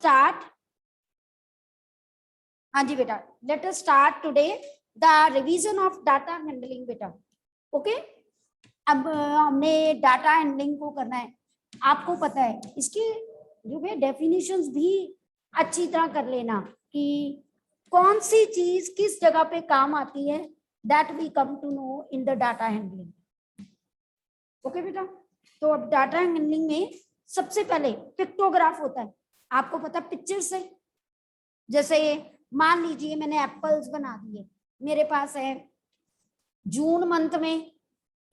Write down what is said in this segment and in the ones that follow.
Start. हाँ जी बेटा, let us start today the revision of data handling बेटा। Okay, अब हमने डाटा हैंडलिंग को करना है। आपको पता है इसके जो है डेफिनेशंस भी अच्छी तरह कर लेना कि कौन सी चीज किस जगह पे काम आती है, that we come to know in the data handling. Okay बेटा, तो अब डाटा हैंडलिंग में सबसे पहले पिक्टोग्राफ होता है। आपको पता है पिक्चर से, जैसे मान लीजिए मैंने एप्पल्स बना दिए, मेरे पास है जून मंथ में,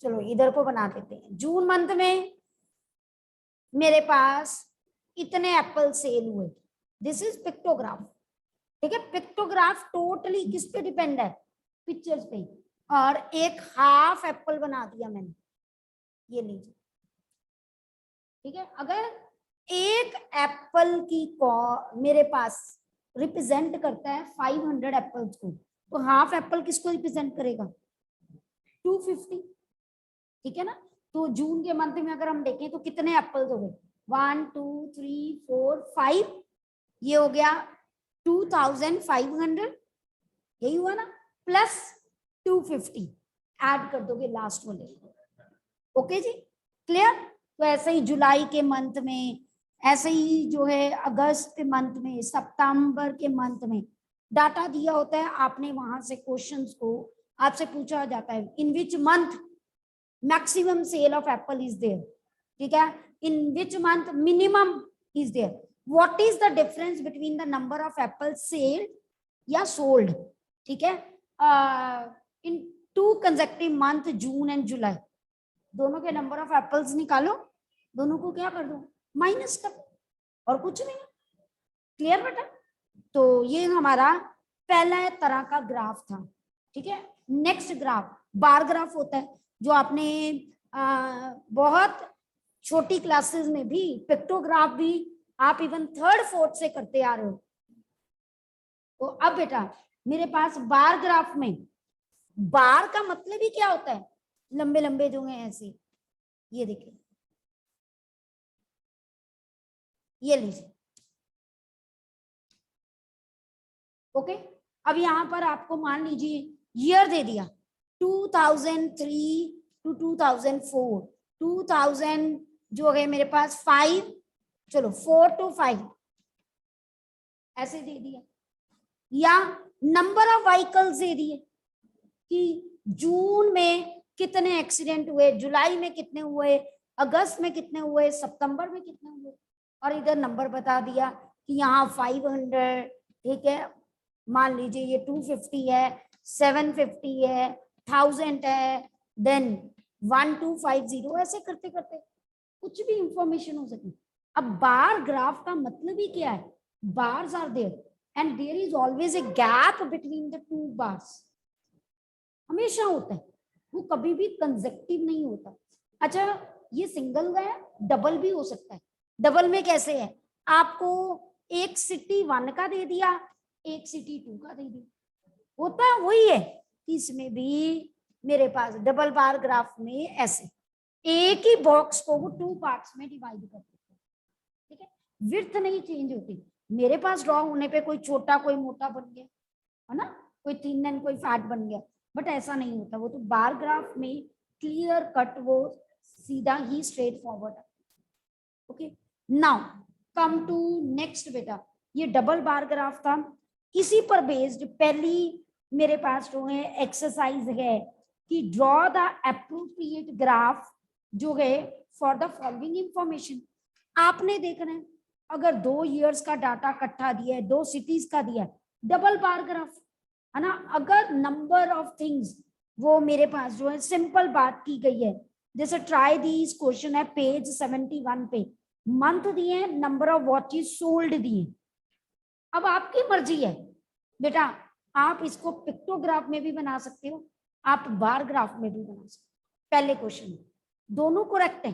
चलो इधर को बना देते हैं, जून मंथ में मेरे पास इतने एप्पल सेल हुए, दिस इज पिक्टोग्राफ। ठीक है, पिक्टोग्राफ टोटली किस पे डिपेंड है, पिक्चर्स पे। और एक हाफ एप्पल बना दिया मैंने, ये लीजिए। ठीक है, अगर एक एप्पल की मेरे पास रिप्रेजेंट करता है 500 एप्पल्स को, तो हाफ एप्पल किसको रिप्रेजेंट करेगा, 250। ठीक है ना, तो जून के मंथ में अगर हम देखें तो कितने एप्पल्स हो गए, 1 2 3 4 5, ये हो गया 2500, यही हुआ ना, प्लस 250 ऐड कर दोगे लास्ट वाले। ओके जी, क्लियर। तो ऐसे ही जुलाई के मंथ में, ऐसे ही जो है अगस्त के मंथ में, सितंबर के मंथ में डाटा दिया होता है, आपने वहां से क्वेश्चंस को आपसे पूछा जाता है in which month maximum sale of apple is there. ठीक है, in which month minimum is there, what is the difference between the number of apple selled या सोल्ड। ठीक है, in 2 consecutive month June and July, दोनों के number of apples निकालो, दोनों को क्या कर दो, माइनस कर, और कुछ नहीं। क्लियर बेटा, तो ये हमारा पहला तरह का ग्राफ था। ठीक है, नेक्स्ट ग्राफ बार ग्राफ होता है, जो आपने बहुत छोटी क्लासेस में भी, पिक्टोग्राफ भी आप इवन 3rd 4th से करते आ रहे हो। तो अब बेटा मेरे पास बार ग्राफ में, बार का मतलब ही क्या होता है, लंबे लंबे जो हैं ऐसे, ये देखिए, ये लीजिए। ओके, अब यहां पर आपको मान लीजिए ईयर दे दिया 2003 to 2004, 2000 जो है मेरे पास 5, चलो 4 to 5 ऐसे दे दिया, या नंबर ऑफ व्हीकल्स दे दिए कि जून में कितने एक्सीडेंट हुए, जुलाई में कितने हुए, अगस्त में कितने हुए, सितंबर में कितने हुए, और इधर नंबर बता दिया कि यहाँ 500, ठीक है, मान लीजिए ये 250 है, 750 है, 1000 है, देन 1250, ऐसे करते करते कुछ भी इंफॉर्मेशन हो सके। अब बार ग्राफ का मतलब ही क्या है, bars are there and there is always a gap between the 2 bars, हमेशा होता है, वो कभी भी कंसेक्टिव नहीं होता। अच्छा, ये सिंगल है, डबल भी हो सकता है। डबल में कैसे है, आपको एक सिटी 1 का दे दिया, एक सिटी 2 का दे दिया, होता है वही है। इसमें भी मेरे पास डबल बार ग्राफ में ऐसे एक ही बॉक्स को वो 2 पार्ट्स में डिवाइड कर देते हैं। ठीक है, विड्थ नहीं चेंज होती, मेरे पास ड्रॉ होने पे कोई छोटा कोई मोटा बन गया है ना, कोई थिन एंड कोई फैट बन गया, बट ऐसा नहीं होता, वो तो बार ग्राफ में क्लियर कट, वो सीधा ही straightforward. Okay, now come to next बेटा, ये डबल बार ग्राफ था, इसी पर बेस्ड पहली मेरे पास जो है एक्सरसाइज है कि ड्रॉ द एप्रोप्रिएट ग्राफ जो है फॉर द फॉलोइंग इंफॉर्मेशन। आपने देखना है, अगर 2 ईयर्स का डाटा इकट्ठा दिया है, 2 सिटीज का दिया है, डबल बार ग्राफ है ना। अगर नंबर ऑफ थिंग्स वो मेरे पास जो है सिंपल बात की गई है, जैसे ट्राई दीज क्वेश्चन है पेज 71 पे, मंथ दिए, नंबर ऑफ वॉचेस सोल्ड दिए। अब आपकी मर्जी है बेटा, आप इसको पिक्टोग्राफ में भी बना सकते हो, आप बार ग्राफ में भी बना सकते हो। पहले क्वेश्चन दोनों करेक्ट है,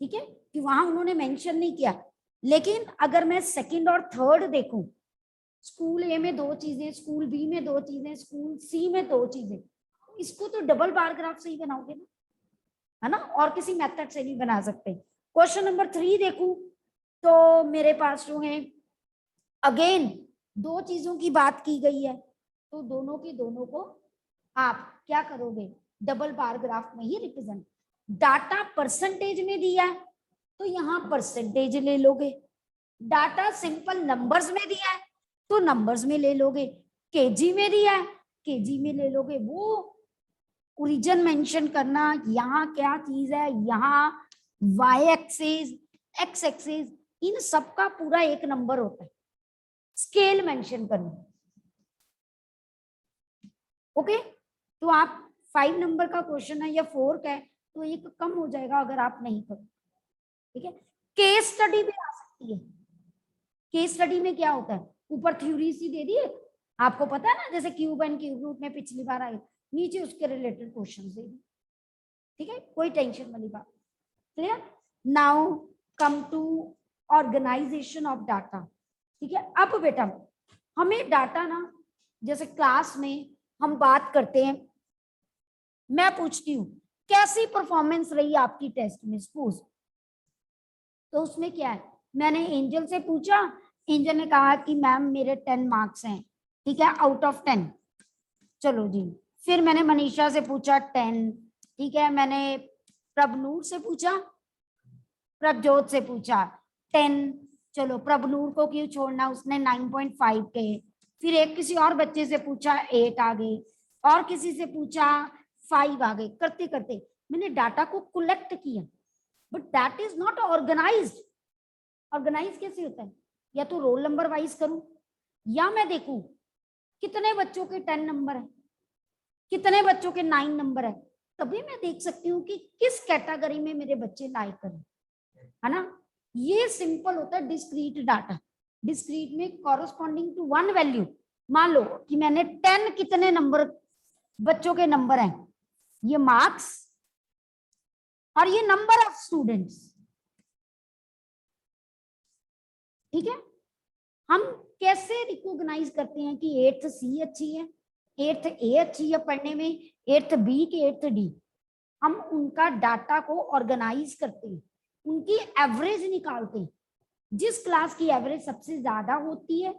ठीक है, कि वहां उन्होंने मेंशन नहीं किया, लेकिन अगर मैं सेकंड और थर्ड देखूं, स्कूल ए में 2 चीजें, स्कूल बी में 2 चीजें, स्कूल सी में 2 चीजें, इसको तो डबल बार ग्राफ से ही बनाओगे ना, है ना, और किसी मेथड से नहीं बना सकते। क्वेश्चन नंबर 3 देखूं तो मेरे पास जो है अगेन दो चीजों की बात की गई है, तो दोनों के दोनों को आप क्या करोगे, डबल बार ग्राफ में ही रिप्रेजेंट। डाटा परसेंटेज में दिया है तो यहाँ परसेंटेज ले लोगे, डाटा सिंपल नंबर्स में दिया है तो नंबर्स में ले लोगे, केजी में दिया है केजी में ले लोगे। वो ओरिजिन मेंशन करना, यहाँ क्या चीज है, यहाँ वाई एक्सिस, एक्स एक्सिस, इन सब का पूरा एक नंबर होता है, स्केल मेंशन करना। ओके, तो आप 5 नंबर का क्वेश्चन है या 4 का है तो एक कम हो जाएगा अगर आप नहीं करो। ठीक है, केस स्टडी भी आ सकती है। केस स्टडी में क्या होता है, ऊपर थ्योरी सी दे दी है, आपको पता है ना, जैसे क्यूब एंड क्यूब रूट में पिछली बार आए, नीचे उसके रिलेटेड क्वेश्चन दे दी। ठीक है, कोई टेंशन वाली बात। Clear. Now come to organisation of data. ठीक है, अब बेटा हमें डाटा ना, जैसे क्लास में हम बात करते हैं, मैं पूछती हूँ कैसी परफॉर्मेंस रही आपकी टेस्ट में, सपोज, तो उसमें क्या है, मैंने एंजल से पूछा, एंजल ने कहा कि मैम मेरे 10 मार्क्स हैं। ठीक है, आउट ऑफ 10। चलो जी, फिर मैंने मनीषा से पूछा 10। ठीक है, मैंने प्रभनूर से पूछा, प्रभजोत से पूछा 10। चलो, प्रभनूर को क्यों छोड़ना, उसने 9.5 के। फिर एक किसी और बच्चे से पूछा 8 आ गए, और किसी से पूछा 5 आ गए। करते करते मैंने डाटा को कलेक्ट किया, but that is not organised. Organise कैसे होता है, या तो रोल नंबर वाइज करूं, या मैं देखूं कितने बच्चों के 10 नंबर है, कितने बच्चों के 9 नंबर है, तभी मैं देख सकती हूँ कि किस कैटेगरी में मेरे बच्चे लाइक करें, है ना। ये सिंपल होता है डिस्क्रीट डाटा। डिस्क्रीट में कॉरस्पॉन्डिंग टू वन वैल्यू, मान लो कि मैंने 10 कितने नंबर बच्चों के नंबर हैं, ये मार्क्स और ये नंबर ऑफ स्टूडेंट्स। ठीक है, हम कैसे रिकॉग्नाइज करते हैं कि 8th सी अच्छी है, 8th ए अच्छी है पढ़ने में, 8th बी के 8th डी। हम उनका डाटा को ऑर्गेनाइज करते हैं, उनकी एवरेज निकालते हैं। जिस क्लास की एवरेज सबसे ज्यादा होती है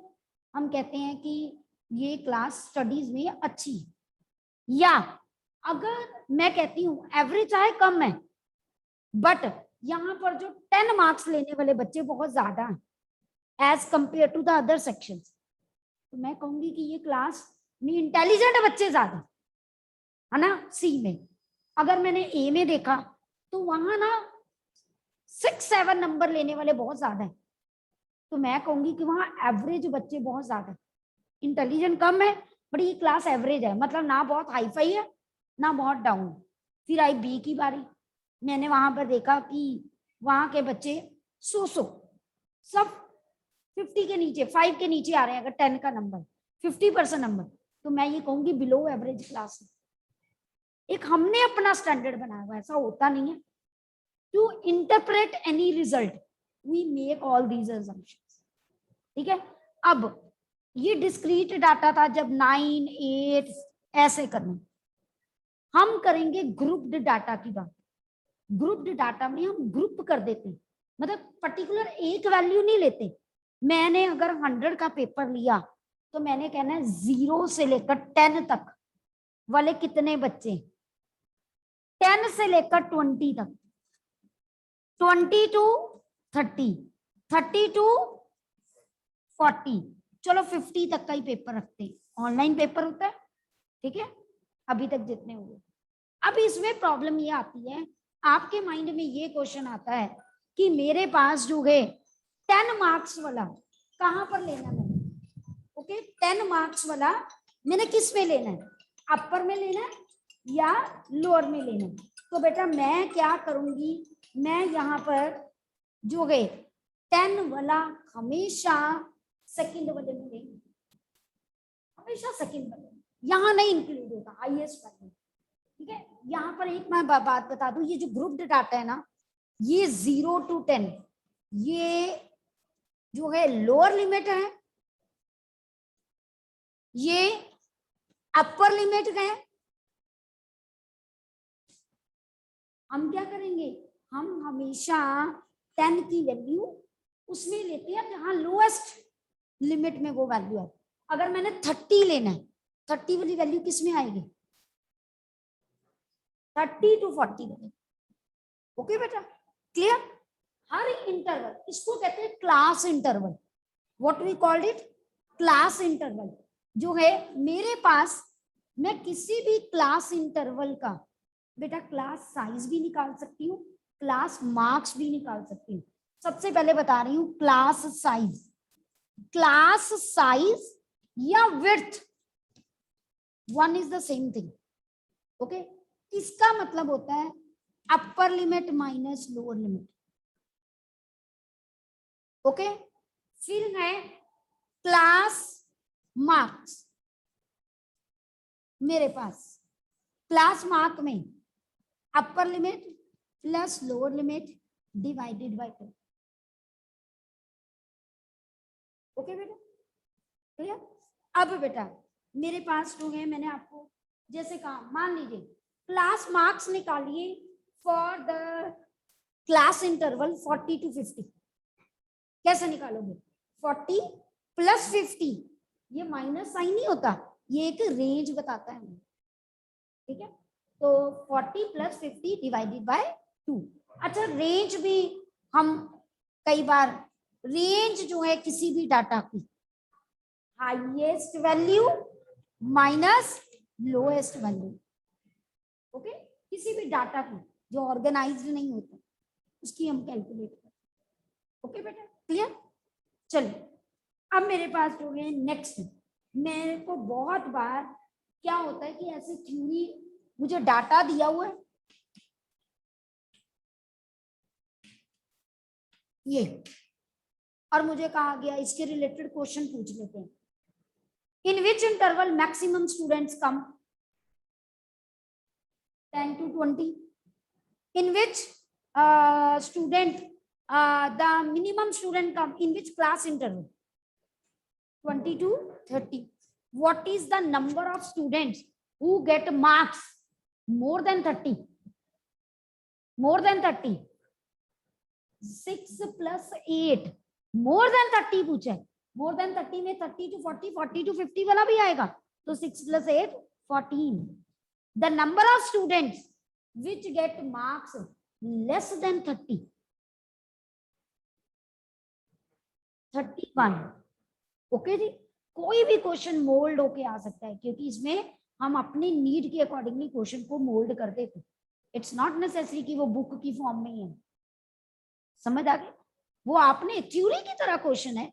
हम कहते हैं कि ये क्लास स्टडीज में अच्छी है। या अगर मैं कहती हूँ एवरेज चाहे कम है, बट यहाँ पर जो 10 मार्क्स लेने वाले बच्चे बहुत ज्यादा हैं as compare to the other section, तो मैं कहूंगी कि ये क्लास में इंटेलिजेंट बच्चे ज्यादा है ना। सी में अगर मैंने ए में देखा तो वहां ना 6-7 नंबर लेने वाले बहुत ज्यादा है, तो मैं कहूंगी कि वहां एवरेज बच्चे बहुत ज्यादा है। इंटेलिजेंट कम है बट ये क्लास एवरेज है, मतलब ना बहुत हाई फाई है ना बहुत डाउन। फिर आई बी की बारी, मैंने वहां पर देखा कि वहां के बच्चे सो सब 50 के नीचे, 5 के नीचे आ रहे हैं। अगर 10 का नंबर 50% नंबर, तो मैं ये कहूंगी बिलो एवरेज क्लास है। एक हमने अपना स्टैंडर्ड बनाया हुआ, ऐसा होता नहीं है। To interpret any result we make all these assumptions। ठीक है, अब ये डिस्क्रीट डाटा था जब 9, 8 ऐसे करना। हम करेंगे ग्रुप्ड डाटा की बात। ग्रुप्ड डाटा में हम ग्रुप कर देते हैं, मतलब पर्टिकुलर एक वैल्यू नहीं लेते। मैंने अगर 100 का पेपर लिया तो मैंने कहना है 0 से लेकर 10 तक वाले कितने बच्चे, 10 से लेकर 20 तक, 20 to 30, 30 to 40, चलो 50 तक का ही पेपर रखते हैं, ऑनलाइन पेपर होता है। ठीक है, अभी तक जितने हुए। अब इसमें प्रॉब्लम ये आती है, आपके माइंड में ये क्वेश्चन आता है कि मेरे पास जो है 10 मार्क्स वाला कहां पर लेना है। ओके, 10 मार्क्स वाला मैंने किस में लेना है, अपर में लेना है या लोअर में लेना है। तो बेटा मैं क्या करूंगी, मैं यहाँ पर जो है 10 वाला हमेशा सेकंड वाले में लेंगे, हमेशा सेकंड वाले, यहाँ नहीं इंक्लूड होता हाईएस्ट वाले। ठीक है, यहाँ पर एक मैं बात बता दूं, ये जो ग्रुप्ड डाटा है ना, ये 0 to 10 ये जो है लोअर लिमिट है, ये अपर लिमिट है। हम क्या करेंगे, हम हमेशा 10 की वैल्यू उसमें लेते हैं जहां लोएस्ट लिमिट में वो वैल्यू है। अगर मैंने 30 लेना है, 30 वाली वैल्यू किस में आएगी? 30 to 40 में। ओके बेटा, क्लियर? हर इंटरवल, इसको कहते हैं class interval. What we called it? Class interval. जो है मेरे पास, मैं किसी भी क्लास इंटरवल का बेटा क्लास साइज भी निकाल सकती हूँ, क्लास मार्क्स भी निकाल सकती हूँ। सबसे पहले बता रही हूँ क्लास साइज। क्लास साइज या width one is the same thing. Okay, इसका मतलब होता है upper limit minus lower limit. Okay, फिर है क्लास मार्क्स। मेरे पास क्लास मार्क में upper limit plus lower limit divided by 2। Okay बेटा, क्लियर? अब बेटा मेरे पास जो है, मैंने आपको जैसे कहा, मान लीजिए क्लास मार्क्स निकालिए for the class interval 40 to 50। कैसे निकालोगे? 40 प्लस 50, ये माइनस साइन नहीं होता, ये एक रेंज बताता है, ठीक है? तो 40 प्लस 50 डिवाइडेड बाय 2। अच्छा, रेंज भी हम कई बार, रेंज जो है किसी भी डाटा की, highest value minus lowest value. Okay, किसी भी डाटा की जो ऑर्गेनाइज्ड नहीं होता उसकी हम कैलकुलेट करते हैं। ओके बेटा, क्लियर? चलिए, अब मेरे पास जो है नेक्स्ट, मेरे को बहुत बार क्या होता है कि ऐसे थ्योरी, मुझे डाटा दिया हुआ है ये, और मुझे कहा गया इसके रिलेटेड क्वेश्चन पूछ लेते हैं। In which interval maximum students come? 10 to 20. In which student the minimum student come? In which class interval? 20 to 30. What is the number of students who get marks more than 30? More than 30. 6 plus 8. More than 30 पूछा है। More than 30 में 30 to 40, 40 to 50 वाला भी आएगा। तो 6 plus 8, 14. The number of students which get marks less than 30, 31. Okay जी, कोई भी question mould होके आ सकता है, क्योंकि इसमें हम अपनी नीड के अकॉर्डिंगली क्वेश्चन को मोल्ड कर देते। इट्स नॉट नेसेसरी कि वो बुक की फॉर्म में ही है। समझ आ गई? वो आपने थ्योरी की तरह क्वेश्चन है,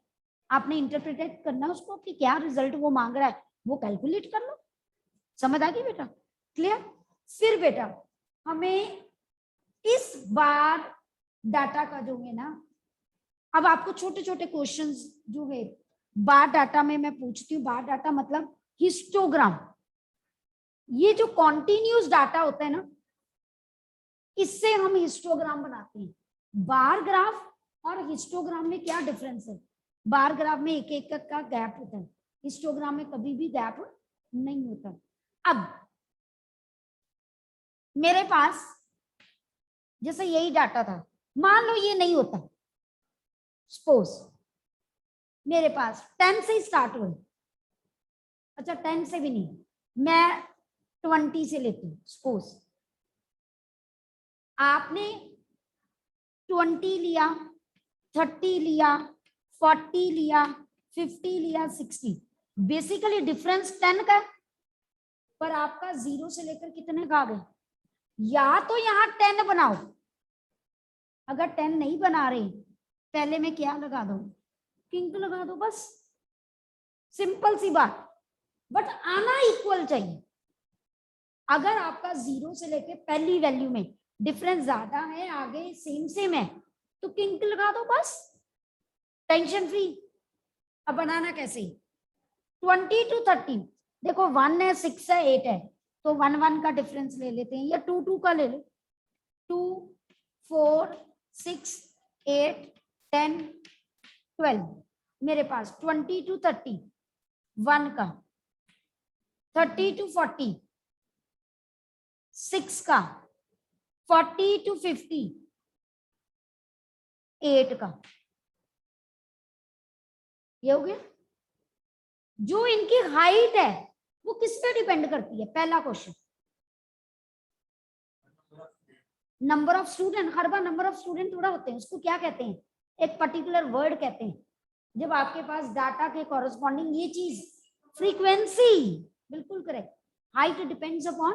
आपने इंटरप्रेट करना उसको कि क्या रिजल्ट वो मांग रहा है, वो कैलकुलेट कर लो। समझ आ गई बेटा? क्लियर? फिर बेटा हमें इस बार डाटा का जो है ना, अब आपको छोटे छोटे क्वेश्चंस जो है बार डाटा में मैं पूछती हूँ। बार डाटा मतलब हिस्टोग्राम। ये जो कॉन्टिन्यूस डाटा होता है ना, इससे हम हिस्टोग्राम बनाते हैं। बार ग्राफ और हिस्टोग्राम में क्या डिफरेंस है? बार ग्राफ में एक एक का गैप होता है, हिस्टोग्राम में कभी भी गैप नहीं होता। अब मेरे पास जैसे यही डाटा था, मान लो ये नहीं होता, सपोज मेरे पास 10 से स्टार्ट हुए, अच्छा 10 से भी नहीं, मैं 20 से लेती हूँ। सपोज आपने 20 लिया, 30 लिया, 40 लिया, 50 लिया, 60, बेसिकली डिफरेंस 10 का, पर आपका 0 से लेकर कितने का आ गए? या तो यहाँ 10 बनाओ, अगर 10 नहीं बना रहे, पहले में क्या लगा दो? किंक लगा दो, बस सिंपल सी बात। बट आना इक्वल चाहिए। अगर आपका 0 से लेके पहली वैल्यू में डिफरेंस ज्यादा है, आगे सेम सेम है, तो किंक लगा दो, बस टेंशन फ्री। अब बनाना कैसे? 20 to 30, देखो 1 है, 6 है, 8 है, तो 1 1 का डिफरेंस ले लेते हैं, या 2 2 का ले लो। 2 4 6 8 10 12, मेरे पास 20 to 30 1 का, 30 to 40 6 का, 40 to 50 8 का। ये हो गया? जो इनकी हाइट है वो किस पे डिपेंड करती है? पहला question, number of student. Her bar number of student थोड़ा होते हैं, उसको क्या कहते हैं? एक पर्टिकुलर वर्ड कहते हैं जब आपके पास डाटा के कॉरेस्पॉन्डिंग ये चीज, फ्रीक्वेंसी। बिल्कुल correct. Height depends upon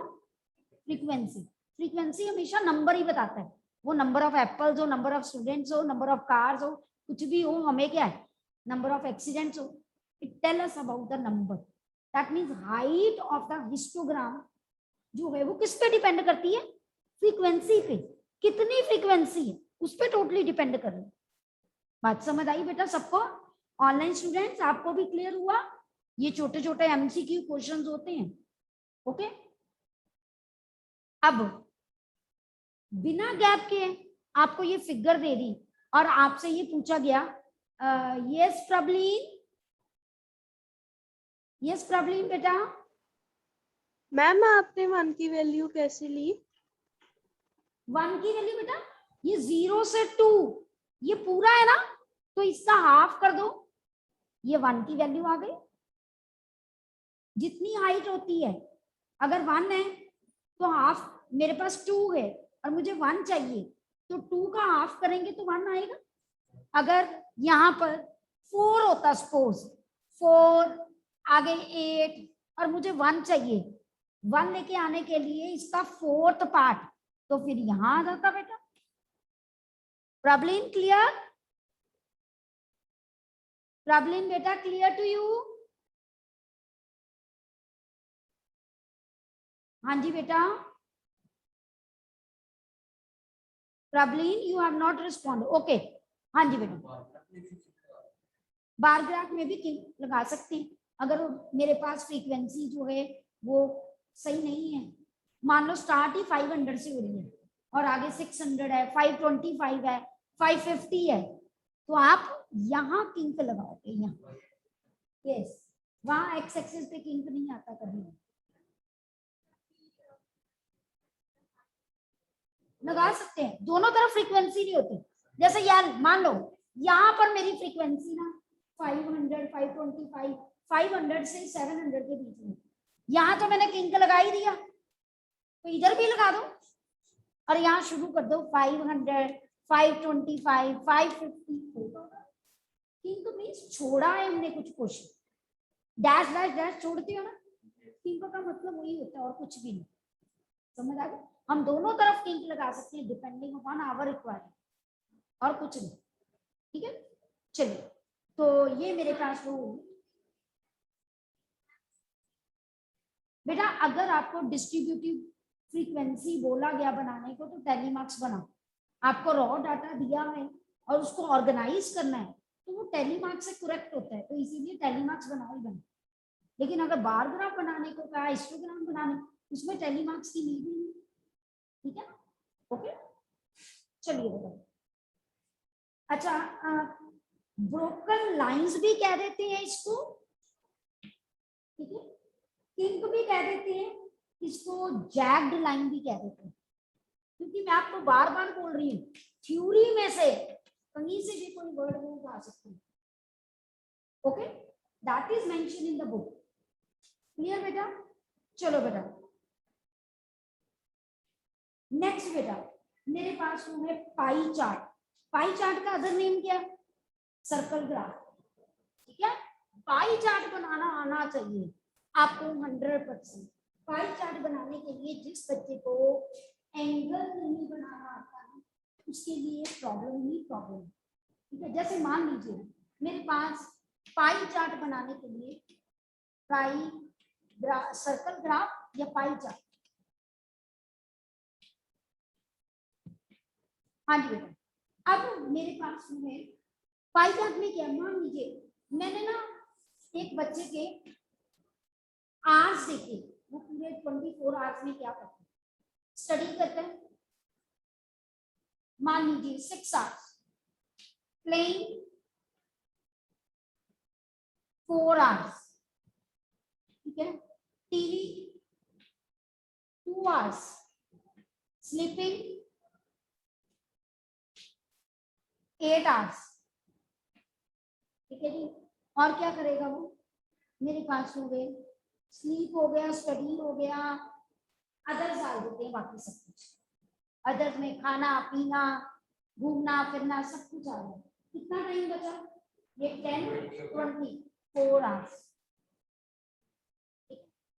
frequency. Frequency हमेशा नंबर ही बताता है, वो नंबर ऑफ एप्पल्स हो, नंबर ऑफ स्टूडेंट्स हो, नंबर ऑफ कार्स हो, कुछ भी हो, हमें क्या है, नंबर ऑफ एक्सीडेंट्स हो, it tell us about the number. That means height of the histogram जो है वो किस पे डिपेंड करती है? फ्रीक्वेंसी पे। कितनी फ्रीक्वेंसी है उस पे टोटली डिपेंड कर रही है। बात समझ आई बेटा सबको? ऑनलाइन स्टूडेंट्स आपको भी क्लियर हुआ? ये छोटे छोटे एमसीक्यू क्वेश्चंस होते हैं। ओके, अब बिना गैप के आपको ये फिगर दे दी और आपसे ये पूछा गया, यस प्रबलीन, यस प्रबलीन बेटा। मैम आपने 1 की वैल्यू कैसे ली? 1 की वैल्यू बेटा ये 0 से 2, ये पूरा है ना, तो इसका हाफ कर दो, ये 1 की वैल्यू आ गई। जितनी हाइट होती है, अगर 1 है तो हाफ, मेरे पास 2 है और मुझे 1 चाहिए, तो 2 का हाफ करेंगे तो 1 आएगा। अगर यहाँ पर 4 होता, सपोज 4 आगे 8 और मुझे 1 चाहिए, 1 लेके आने के लिए इसका 4th पार्ट, तो फिर यहां आ जाता बेटा। Problem clear? प्रॉब्लम बेटा क्लियर टू यू? हाँ जी बेटा। Problem you have not respond, okay. हाँ जी बेटा, बार ग्राफ में भी किंग लगा सकते हैं अगर मेरे पास फ्रीक्वेंसी जो है वो सही नहीं है। मान लो स्टार्ट ही 500 से हो रही है और आगे 600 है, 525 है, 550 है, तो आप यहाँ किंक लगाओगे, यहाँ। यस, वहां एक्स एक्सिस पे किंक नहीं आता कभी। लगा सकते हैं, दोनों तरफ फ्रीक्वेंसी नहीं होती। जैसे यार मान लो यहाँ पर मेरी फ्रीक्वेंसी ना 500, 525, 500 से 700 के बीच में, यहाँ तो मैंने किंक लगा ही दिया, तो इधर भी लगा दो और यहाँ शुरू कर दो 500, 525, 550। किंक मीन्स छोड़ा है हमने कुछ क्वेश्चन, डैश डैश डैश छोड़ते हो ना, किंक का मतलब वही होता है और कुछ भी नहीं। समझ आ गया? हम दोनों तरफ किंक लगा सकते हैं डिपेंडिंग अपॉन आवर रिक्वायरमेंट, और कुछ नहीं। ठीक है, चलिए, तो ये मेरे पास वो बेटा। अगर आपको डिस्ट्रीब्यूटिव फ्रीक्वेंसी बोला गया बनाने को, तो टैली मार्क्स बनाओ। आपको रॉ डाटा दिया है और उसको ऑर्गेनाइज करना है, तो वो टैली मार्क्स से करेक्ट होता है, तो इसीलिए टैली मार्क्स बनाओ ही बनाओ। लेकिन अगर बार ग्राफ बनाने को कहा, हिस्टोग्राम बनाने, उसमें टैली मार्क्स की नीड नहीं। ठीक है, ओके, चलिए बताओ। अच्छा, ब्रोकन लाइंस भी कह देते हैं इसको, ठीक है, किंक भी कह देते हैं इसको, जैग्ड लाइन भी कह देते हैं। क्योंकि मैं आपको बार बार बोल रही हूँ, थ्योरी में से कहीं से भी कोई वर्ड वो उठा सकते हैं। Okay, that is mention in the book. Clear बेटा? चलो बेटा, नेक्स्ट बेटा, मेरे पास वो है पाई चार्ट। पाई चार्ट का अदर नेम क्या है? Circle graph. ठीक है, पाई चार्ट बनाना आना चाहिए आपको 100%। पाई चार्ट बनाने के लिए जिस बच्चे को एंगल नहीं बनाना आता है, उसके लिए प्रॉब्लम ही प्रॉब्लम। ठीक है, जैसे मान लीजिए मेरे पास पाई चार्ट बनाने के लिए सर्कल ग्राफ या पाई चार्ट। हाँ जी बेटा, अब मेरे पास है पाई चार्ट में क्या, मान लीजिए मैंने ना एक बच्चे के आवर्स देखे, वो पूरे 24 आवर्स में क्या करते हैं, स्टडी करते हैं। मान लीजिए 6 आवर्स, प्लेइंग 4 आवर्स, ठीक है, टीवी 2 आवर्स, स्लीपिंग 8 आवर्स। ठीक है जी, और क्या करेगा वो? मेरे पास हो गए, स्लीप हो गया, स्टडी हो गया, अदर्स डाल देते हैं बाकी सब कुछ। अदर्स में खाना पीना घूमना फिरना सब कुछ आ रहा है। कितना टाइम बचा? ये 10-24 आवर्स।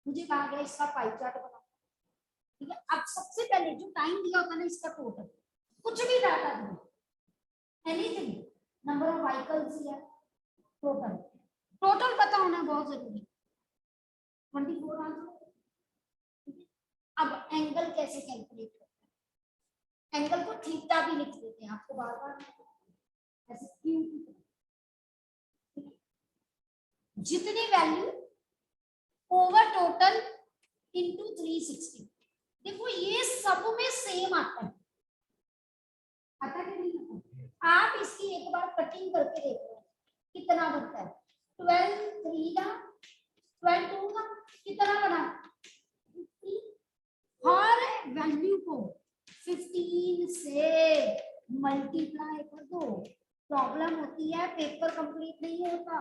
मुझे कहा गया इसका पाई चार्ट बना, ठीक है। अब सबसे पहले जो टाइम दिया होता है ना, इसका टोटल, कुछ भी डाटा दो, एनीथिंग, नंबर ऑफ व्हीकल्स या टोटल, टोटल पता होना बहुत जरूरी। 24 आवर्स। अब एंगल कैसे कैलकुलेट करते हैं? एंगल को थीटा भी लिख देते हैं, आपको बार बार ऐसे क्यों? जितनी वैल्यू ओवर टोटल इंटू 360। देखो ये सब में सेम आता है, आता कि नहीं आता? आप इसकी एक बार कटिंग करके देखो कितना बनता है। 12 3 का 12 2 का कितना बना? 50। हर वैल्यू को 15 से मल्टीप्लाई कर दो। प्रॉब्लम होती है, पेपर कंप्लीट नहीं होता।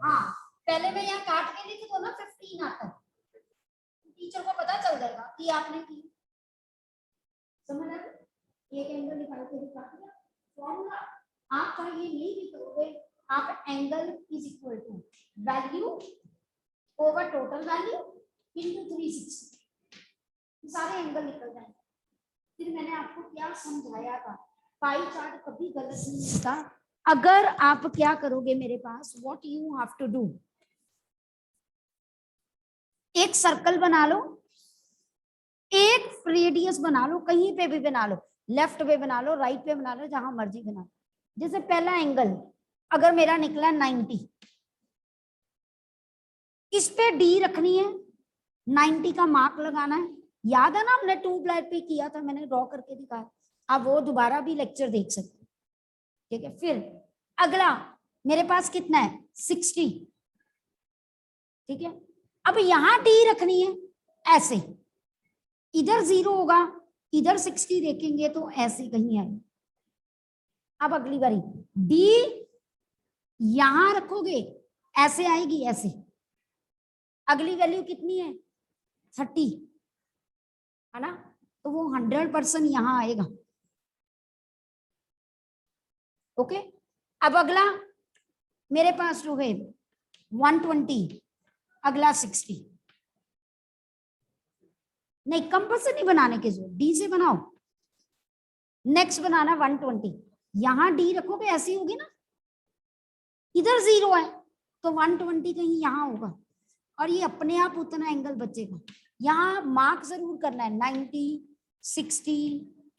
हाँ, पहले मैं यहाँ काट के लिख दो ना, 15 आता है, टीचर को पता चल जाएगा कि आपने की। समझ आया? एक एंगल निकाल के दिखा दिया। फॉर्मूला आप चाहे ये नहीं लिखोगे, आप angle is equal to value over total value into 360, सारे एंगल निकल जाएंगे। फिर मैंने आपको क्या समझाया था, पाई चार्ट कभी गलत नहीं होता। अगर आप क्या करोगे मेरे पास, what you have to do, एक सर्कल बना लो, एक रेडियस बना लो, कहीं पे भी बना लो, लेफ्ट पे बना लो, राइट पे बना लो, जहां मर्जी बना लो। जैसे पहला एंगल अगर मेरा निकला 90, इस पे डी रखनी है, 90 का मार्क लगाना है। याद है ना, हमने ट्यूबलाइट पे किया था, मैंने ड्रॉ करके दिखाया। आप वो दोबारा भी लेक्चर देख सकते हैं, ठीक है। फिर अगला मेरे पास कितना है, 60, ठीक है। अब यहां डी रखनी है, ऐसे इधर 0 होगा, इधर 60 देखेंगे तो ऐसे कहीं आए। अब अगली बारी डी यहां रखोगे, ऐसे आएगी, ऐसे। अगली वैल्यू कितनी है, 30, है ना, तो वो 100% यहां आएगा। ओके। अब अगला मेरे पास जो है 120, अगला 60। नहीं, कंपास से नहीं बनाने के, जो डी से बनाओ। नेक्स्ट बनाना 120, यहां डी रखोगे, ऐसी होगी ना, इधर 0 है तो 120 कहीं यहां होगा, और ये अपने आप उतना एंगल बचेगा। यहाँ मार्क जरूर करना है, 90 60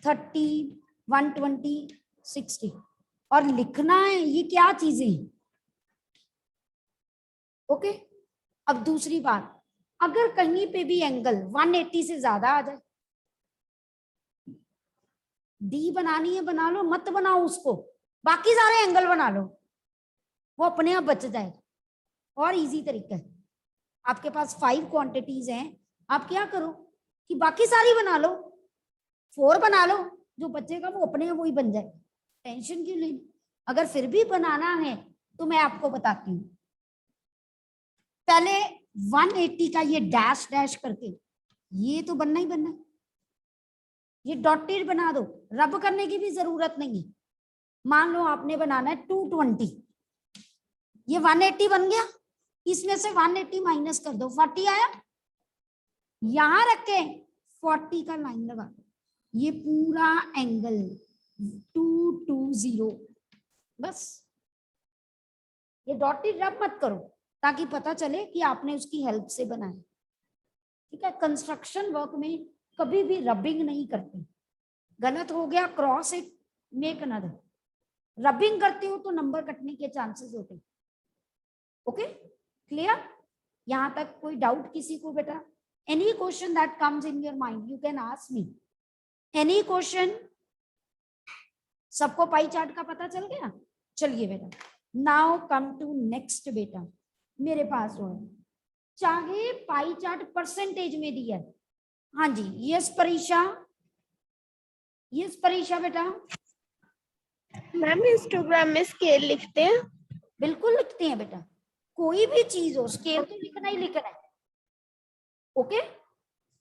30 120 60, और लिखना है ये क्या चीजें। ओके। अब दूसरी बात, अगर कहीं पे भी एंगल 180 से ज्यादा आ जाए, डी बनानी है बना लो, मत बनाओ उसको, बाकी सारे एंगल बना लो, वो अपने आप बच जाएगा। और इजी तरीका है, आपके पास 5 क्वांटिटीज हैं, आप क्या करो कि बाकी सारी बना लो, 4 बना लो, जो बचेगा वो अपने आप वही बन जाए, टेंशन क्यों लेनी। अगर फिर भी बनाना है तो मैं आपको बताती हूँ, पहले 180 का ये डैश डैश करके, ये तो बनना ही बनना है, ये डॉटेड बना दो, रब करने की भी जरूरत नहीं है। मान लो आपने बनाना है 220, ये 180 बन गया, इसमें से 180 माइनस कर दो, 40 आया, यहां रख के 40 का लाइन लगा दो, ये पूरा एंगल 220, बस। ये डॉटेड रब मत करो, ताकि पता चले कि आपने उसकी हेल्प से बनाया, ठीक है। कंस्ट्रक्शन वर्क में कभी भी रबिंग नहीं करते, गलत हो गया cross it, make another. Rubbing करते हो तो नंबर कटने के चांसेस होते हैं। Okay, clear? यहां तक कोई डाउट किसी को बेटा? Any question that comes in your mind you can ask me, any question? सबको पाई चार्ट का पता चल गया? चलिए बेटा, नाउ कम टू नेक्स्ट बेटा। मेरे पास जो है, चाहे पाई चार्ट परसेंटेज में दिया है, हाँ जी, यस परीक्षा, यस परीक्षा बेटा, मैम हिस्टोग्राम में स्केल लिखते हैं? बिल्कुल लिखते हैं बेटा, कोई भी चीज हो स्केल तो लिखना ही लिखना है। ओके,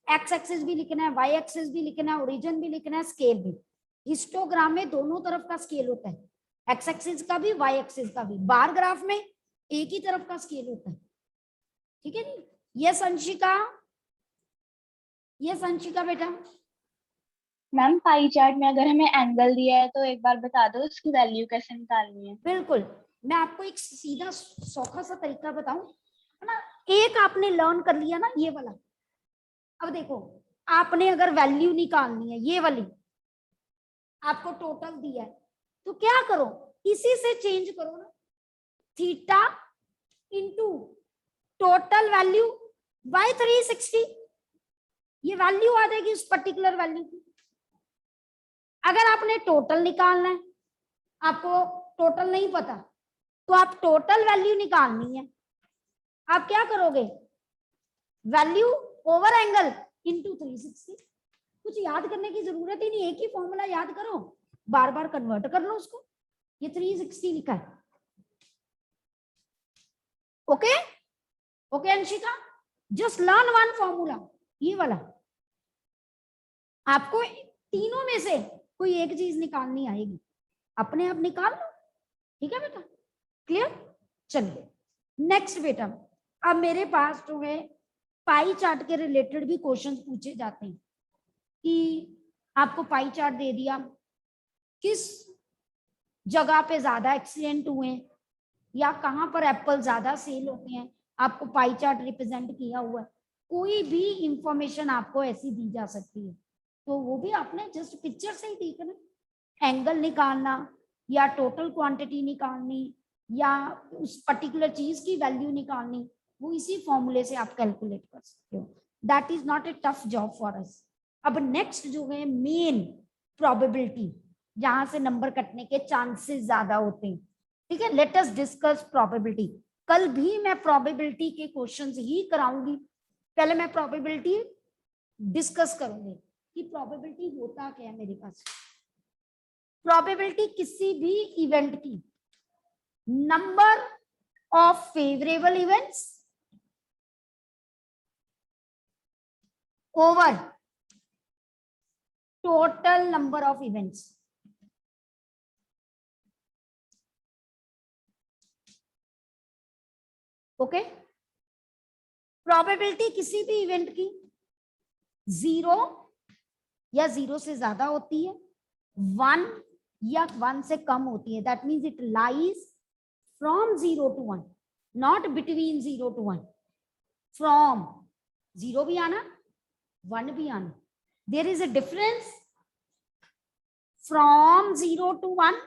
एक्स एक्सिस भी लिखना है, वाई एक्सिस भी लिखना है, ओरिजिन भी लिखना है, स्केल भी। हिस्टोग्राम में दोनों तरफ का स्केल होता है, एक्स एक्सिस का भी वाई एक्सिस का भी। बार ग्राफ में एक ही तरफ का स्केल होता है। ठीक है नी? ये संशिका, ये संशिका बेटा। मैम पाई चार्ट में अगर हमें एंगल दिया है तो एक बार बता दो उसकी वैल्यू कैसे निकालनी है। बिल्कुल, मैं आपको एक सीधा सौखा सा तरीका बताऊं, है ना। एक आपने लर्न कर लिया ना ये वाला। अब देखो, आपने अगर वैल्यू निकालनी है ये वाली, आपको टोटल दिया है, तो क्या करो, इसी से चेंज करो ना, theta into total value by 360, ये वैल्यू आ जाएगी उस पर्टिकुलर वैल्यू की। अगर आपने टोटल निकालना है, आपको टोटल नहीं पता, तो आप टोटल वैल्यू निकालनी है, आप क्या करोगे, वैल्यू ओवर एंगल इंटू 360। कुछ याद करने की जरूरत ही नहीं, एक ही फॉर्मूला याद करो, बार बार कन्वर्ट कर लो उसको, ये 360 लिखा है। Okay okay Anshika, just learn one formula, ये वाला। आपको तीनों में से कोई एक चीज निकालनी आएगी, अपने आप निकाल लो। ठीक है बेटा, क्लियर। चलिए नेक्स्ट बेटा, अब मेरे पास जो है पाई चार्ट के रिलेटेड भी क्वेश्चंस पूछे जाते हैं कि आपको पाई चार्ट दे दिया, किस जगह पे ज्यादा एक्सीडेंट हुए या कहां पर एप्पल ज्यादा सेल होते हैं, आपको पाई चार्ट रिप्रेजेंट किया हुआ है। कोई भी इंफॉर्मेशन आपको ऐसी दी जा सकती है, तो वो भी आपने जस्ट पिक्चर से ही देखना, एंगल निकालना या टोटल क्वांटिटी निकालनी या उस पर्टिकुलर चीज की वैल्यू निकालनी, वो इसी फॉर्मूले से आप कैलकुलेट कर सकते हो। That is not a tough job for us. अब नेक्स्ट जो है मेन प्रोबेबिलिटी, जहां से नंबर कटने के चांसेस ज्यादा होते हैं। ठीक है, लेट अस डिस्कस प्रोबेबिलिटी। कल भी मैं प्रोबेबिलिटी के क्वेश्चंस ही कराऊंगी, पहले मैं प्रोबेबिलिटी डिस्कस करूंगी कि प्रोबेबिलिटी होता क्या है मेरे पास। प्रोबेबिलिटी किसी भी इवेंट की number of favourable events over total number of events. Okay, probability किसी भी इवेंट की 0 या 0 से ज्यादा होती है, 1 या 1 से कम होती है। That means it lies from 0 to 1, not between 0 to 1। From 0 भी आना, 1 भी आना, there is a difference from 0 to 1,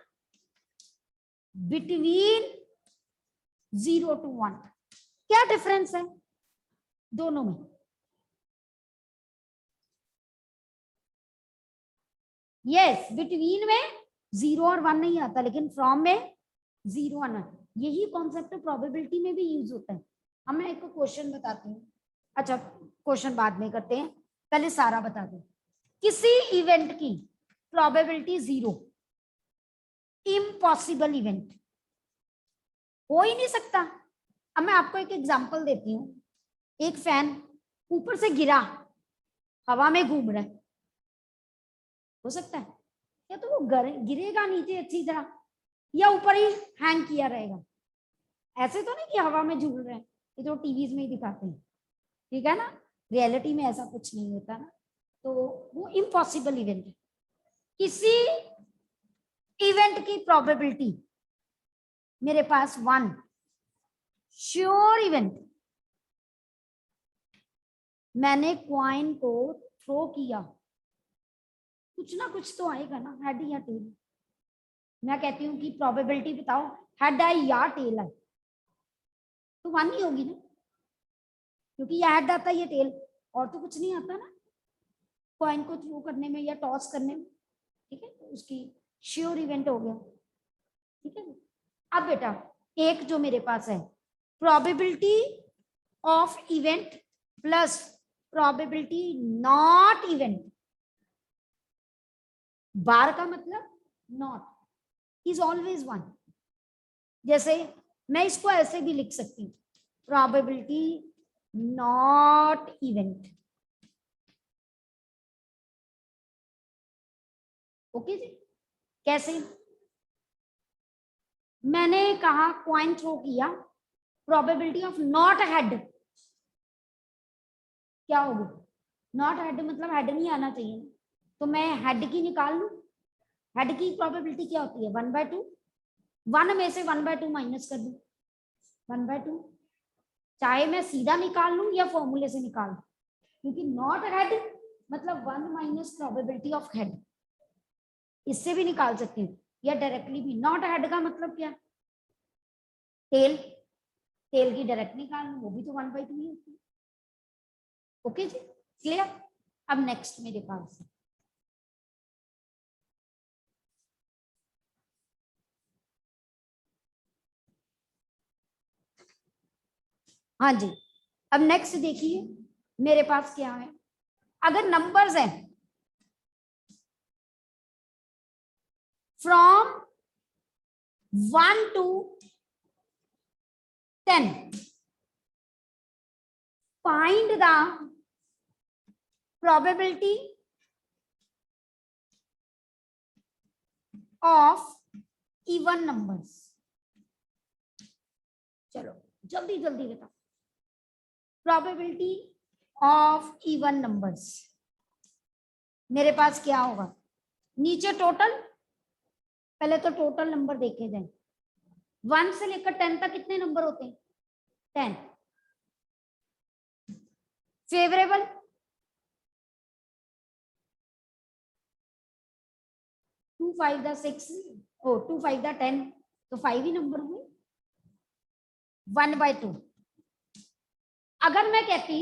between 0 to 1। क्या डिफरेंस है दोनों में? यस, बिटवीन में 0 और 1 नहीं आता, लेकिन फ्रॉम में 0 आना। यही कॉन्सेप्ट प्रोबेबिलिटी में भी यूज होता है। अब मैं एक क्वेश्चन बताती हूँ, अच्छा क्वेश्चन बाद में करते हैं, पहले सारा बता दो। किसी इवेंट की प्रोबेबिलिटी 0, इम्पॉसिबल इवेंट, हो ही नहीं सकता। अब मैं आपको एक एग्जांपल देती हूँ, एक फैन ऊपर से गिरा, हवा में घूम रहा है, हो सकता है क्या? तो वो गिरेगा नीचे अच्छी तरह या ऊपर ही हैंग किया रहेगा? ऐसे तो नहीं कि हवा में झूल रहे हैं, ये तो टीवीज में ही दिखाते हैं। ठीक है ना, रियलिटी में ऐसा कुछ नहीं होता ना, तो वो इम्पॉसिबल इवेंट है। किसी इवेंट की प्रोबेबिलिटी मेरे पास 1, श्योर इवेंट, मैंने क्वाइन को थ्रो किया, कुछ ना कुछ तो आएगा ना, हेड या टेल। मैं कहती हूँ कि प्रोबेबिलिटी बताओ, हेड आई या टेल आई, तो 1 ही होगी ना, क्योंकि ये हेड आता है ये टेल, और तो कुछ नहीं आता ना कॉइन को थ्रो करने में या टॉस करने में। ठीक है, तो उसकी श्योर इवेंट हो गया। ठीक है, अब बेटा एक जो मेरे पास है, probability of event plus probability not event. Bar का मतलब नॉट, इज ऑलवेज 1। जैसे मैं इसको ऐसे भी लिख सकती हूँ, प्रोबेबिलिटी नॉट इवेंट। ओके जी, कैसे? मैंने कहा कॉइन थ्रो किया, प्रोबेबिलिटी ऑफ नॉट हेड क्या होगी? नॉट हेड मतलब हेड नहीं आना चाहिए, तो मैं हेड की निकाल लूं। हेड की प्रोबेबिलिटी क्या होती है? 1/2। 1 में से 1/2 माइनस कर दूं, 1/2। चाहे मैं सीधा निकाल लूं या फॉर्मूले से निकाल लूं, क्योंकि नॉट हेड मतलब 1 माइनस प्रोबेबिलिटी ऑफ हेड, इससे भी निकाल सकती हूँ या डायरेक्टली भी। नॉट हेड का मतलब क्या? टेल, टेल की डायरेक्ट निकाल लूं, वो भी तो 1/2 ही होती है। ओके जी, क्लियर? अब नेक्स्ट मेरे पास हाँ जी, अब नेक्स्ट देखिए मेरे पास क्या है। अगर नंबर्स हैं from 1 to 10, find the probability of even numbers। चलो जल्दी जल्दी बताओ, प्रोबेबिलिटी ऑफ इवन नंबर्स। मेरे पास क्या होगा? नीचे टोटल, पहले तो टोटल नंबर देखे जाए। 1 से लेकर 10 तक कितने नंबर होते हैं? 10। फेवरेबल 2 5 द 6, ओ 2 5 द 10, तो 5 ही नंबर हुए। 1/2। अगर मैं कहती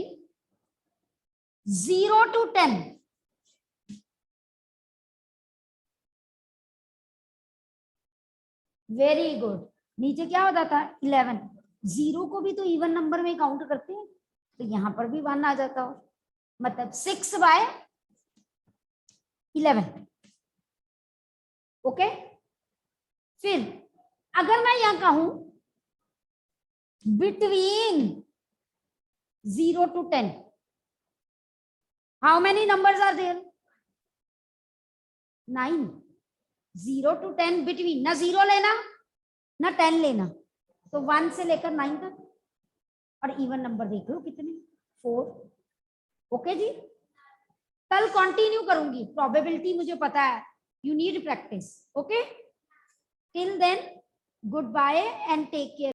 0 to 10, वेरी गुड, नीचे क्या होता था? 11। 0 को भी तो इवन नंबर में काउंट करते हैं, तो यहां पर भी 1 आ जाता हो, मतलब 6/11। ओके, फिर अगर मैं यहां कहूं between 0 to 10, how many numbers are there? 9। 0 to 10 between, ना 0 लेना ना 10 लेना, तो 1 से लेकर 9 तक। और इवन नंबर देख लो कितने? 4। ओके जी, कल कंटिन्यू करूंगी, प्रोबेबिलिटी मुझे पता है, you need practice. Okay, till then good bye and take care.